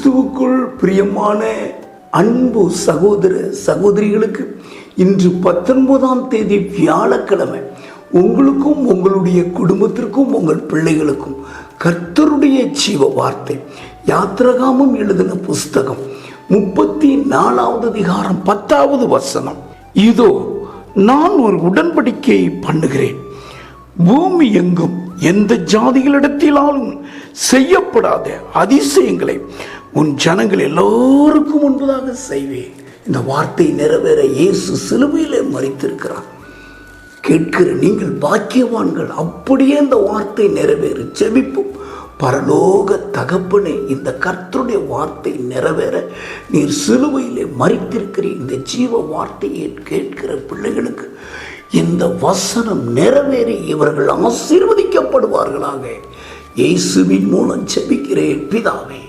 கிறிஸ்துவுக்குள் பிரியமான அன்பு சகோதர சகோதரிகளுக்கு இன்று 19ஆம் தேதி வியாழக்கிழமை உங்களுக்கும் உங்களுடைய குடும்பத்திற்கும் உங்கள் பிள்ளைகளுக்கும் கர்த்தருடைய ஜீவ வார்த்தை யாத்திராகமம் எழுதின புஸ்தகம் 34வது அதிகாரம் 10வது வசனம். இதோ நான் ஒரு உடன்படிக்கையை பண்ணுகிறேன், பூமி எங்கும் எந்த ஜாதிகளிடத்திலாலும் செய்யப்படாத அதிசயங்களை உன் ஜனங்கள் எல்லோருக்கும் முன்பதாக செய்வேன். இந்த வார்த்தை நிறைவேற இயேசு சிலுவையிலே மரித்திருக்கிறார். கேட்கிற நீங்கள் பாக்கியவான்கள். அப்படியே இந்த வார்த்தை நிறைவேற ஜெபிப்போம். பரலோக தகப்பனே, இந்த கர்த்தருடைய வார்த்தை நிறைவேற நீர் சிலுவையிலே மரித்திருக்கிற இந்த ஜீவ வார்த்தையை கேட்கிற பிள்ளைகளுக்கு இந்த வசனம் நிறைவேறி இவர்கள் ஆசீர்வதிக்கப்படுவார்களாக. இயேசுவின் மூலம் ஜெபிக்கிறேன் பிதாவே.